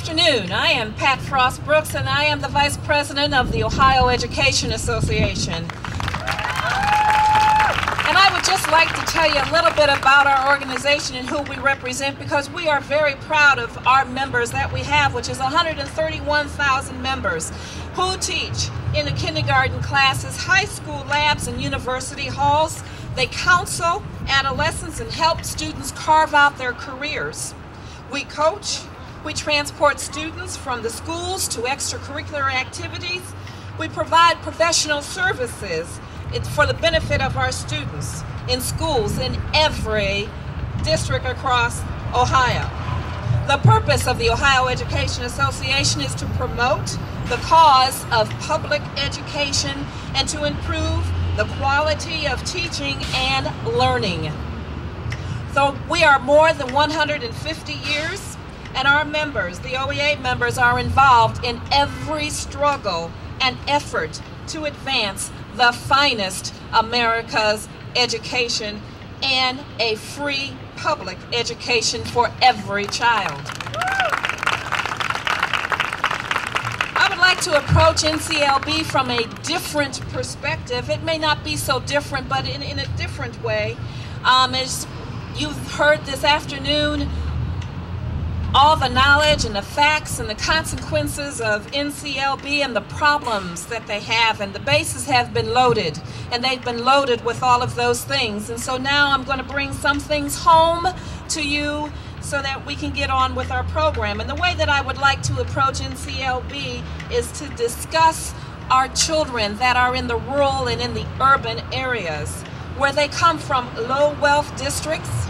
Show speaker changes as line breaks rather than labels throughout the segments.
afternoon. I am Pat Frost Brooks, and I am the Vice President of the Ohio Education Association. And I would just like to tell you a little bit about our organization and who we represent, because we are very proud of our members that we have, which is 131,000 members who teach in the kindergarten classes, high school labs, and university halls. They counsel adolescents and help students carve out their careers. We coach. We transport students from the schools to extracurricular activities. We provide professional services for the benefit of our students in schools in every district across Ohio. The purpose of the Ohio Education Association is to promote the cause of public education and to improve the quality of teaching and learning. So we are more than 150 years, and our members, the OEA members, are involved in every struggle and effort to advance the finest America's education and a free public education for every child. I would like to approach NCLB from a different perspective. It may not be so different, but in a different way. As you've heard this afternoon, all the knowledge and the facts and the consequences of NCLB and the problems that they have, and the bases have been loaded, and they've been loaded with all of those things. And so now I'm going to bring some things home to you so that we can get on with our program. And the way that I would like to approach NCLB is to discuss our children that are in the rural and in the urban areas, where they come from low wealth districts,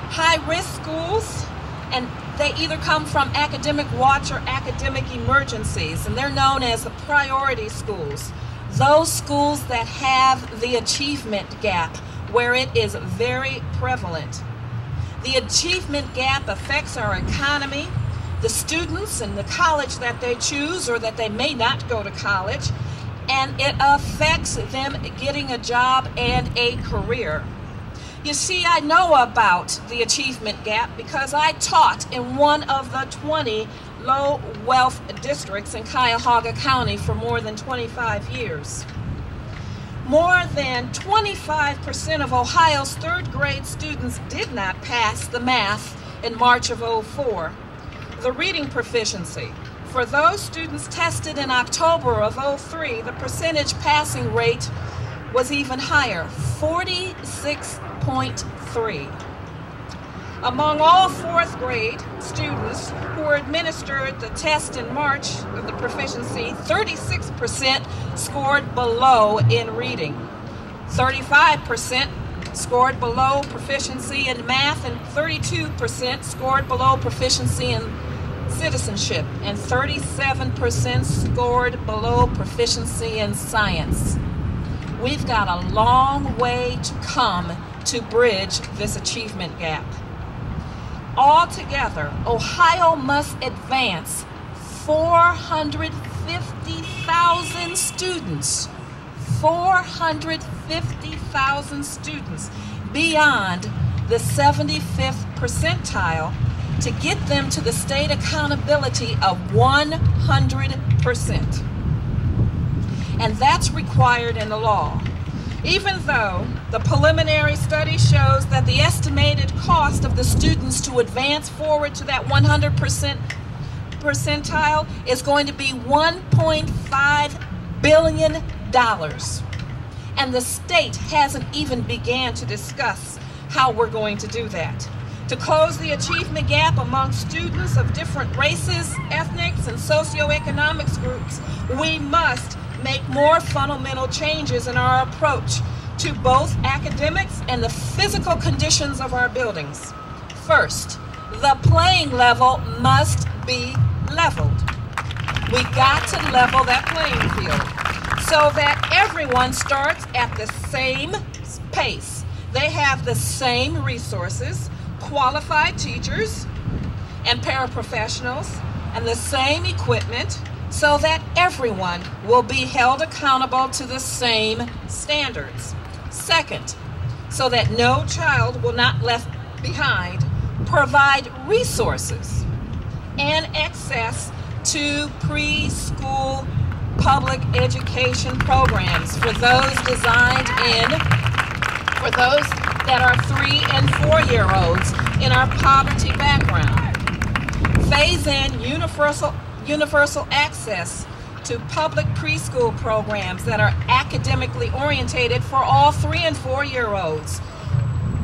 high risk schools, and they either come from academic watch or academic emergencies, and they're known as the priority schools. Those schools that have the achievement gap, where it is very prevalent. The achievement gap affects our economy, the students and the college that they choose or that they may not go to college, and it affects them getting a job and a career. You see, I know about the achievement gap because I taught in one of the 20 low wealth districts in Cuyahoga County for more than 25 years. More than 25% of Ohio's third grade students did not pass the math in March of '04. The reading proficiency. For those students tested in October of '03, the percentage passing rate was even higher, 46.3. Among all fourth grade students who were administered the test in March of the proficiency, 36% scored below in reading, 35% scored below proficiency in math, and 32% scored below proficiency in citizenship, and 37% scored below proficiency in science. We've got a long way to come to bridge this achievement gap. Altogether, Ohio must advance 450,000 students, 450,000 students beyond the 75th percentile to get them to the state accountability of 100%. And that's required in the law. Even though the preliminary study shows that the estimated cost of the students to advance forward to that 100% percentile is going to be $1.5 billion. And the state hasn't even began to discuss how we're going to do that. To close the achievement gap among students of different races, ethnics, and socioeconomic groups, we must make more fundamental changes in our approach to both academics and the physical conditions of our buildings. First, the playing level must be leveled. We got to level that playing field so that everyone starts at the same pace. They have the same resources, qualified teachers and paraprofessionals, and the same equipment, so that everyone will be held accountable to the same standards. Second, so that no child will not left behind, provide resources. and access to preschool public education programs for those designed for those that are 3 and 4-year-olds in our poverty background. Phase in universal access to public preschool programs that are academically orientated for all 3 and 4-year-olds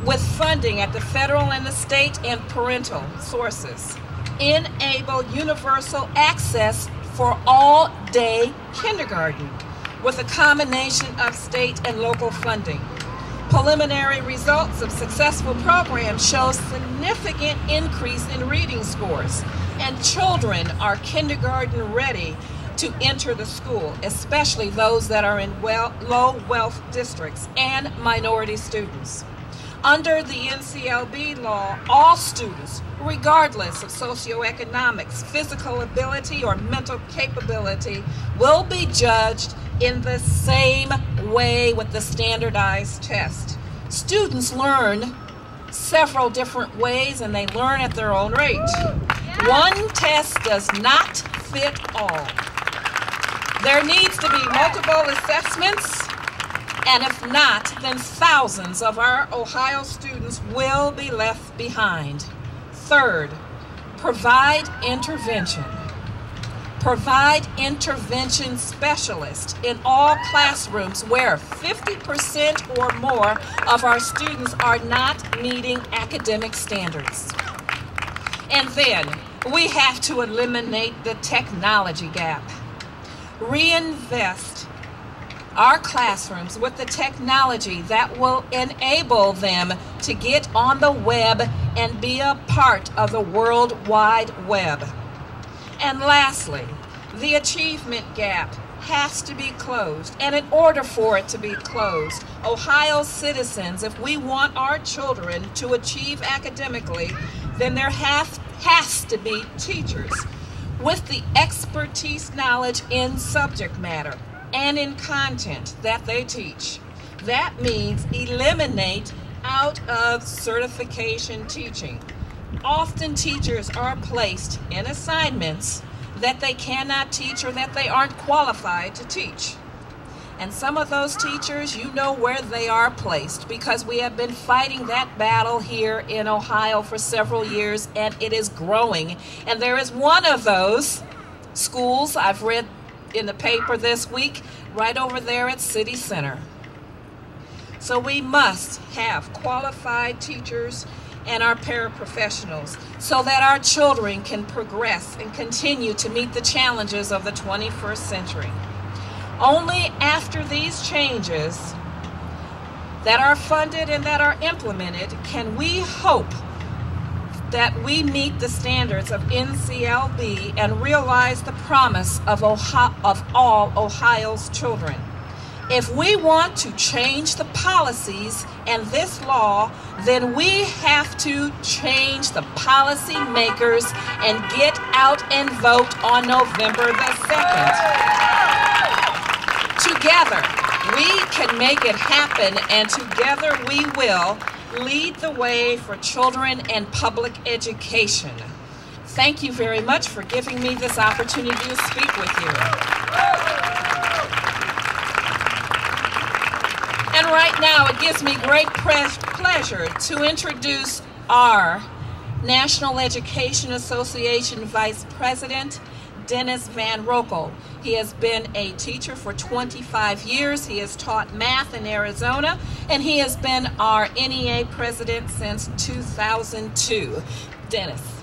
with funding at the federal and the state and parental sources. Enable universal access for all-day kindergarten with a combination of state and local funding. Preliminary results of successful programs show significant increase in reading scores, and children are kindergarten ready to enter the school, especially those that are in low wealth districts and minority students. Under the NCLB law, all students, regardless of socioeconomics, physical ability, or mental capability, will be judged in the same way with the standardized test. Students learn several different ways and they learn at their own rate. One test does not fit all. There needs to be multiple assessments, and if not, then thousands of our Ohio students will be left behind. Third, provide intervention. Provide intervention specialists in all classrooms where 50% or more of our students are not meeting academic standards. And then we have to eliminate the technology gap. Reinvest our classrooms with the technology that will enable them to get on the web and be a part of the World Wide Web. And lastly, the achievement gap has to be closed. And in order for it to be closed, Ohio citizens, if we want our children to achieve academically, then there has to be teachers with the expertise, knowledge in subject matter and in content that they teach. That means eliminate out of certification teaching. Often teachers are placed in assignments that they cannot teach or that they aren't qualified to teach. And some of those teachers, you know where they are placed, because we have been fighting that battle here in Ohio for several years, and it is growing. And there is one of those schools I've read in the paper this week, right over there at City Center. So we must have qualified teachers and our paraprofessionals so that our children can progress and continue to meet the challenges of the 21st century. Only after these changes that are funded and that are implemented can we hope that we meet the standards of NCLB and realize the promise of all Ohio's children. If we want to change the policies and this law, then we have to change the policy makers and get out and vote on November the 2nd. Together, we can make it happen, and together we will lead the way for children and public education. Thank you very much for giving me this opportunity to speak with you. And right now, it gives me great pleasure to introduce our National Education Association Vice President, Dennis Van Roekel. He has been a teacher for 25 years. He has taught math in Arizona, and he has been our NEA president since 2002. Dennis.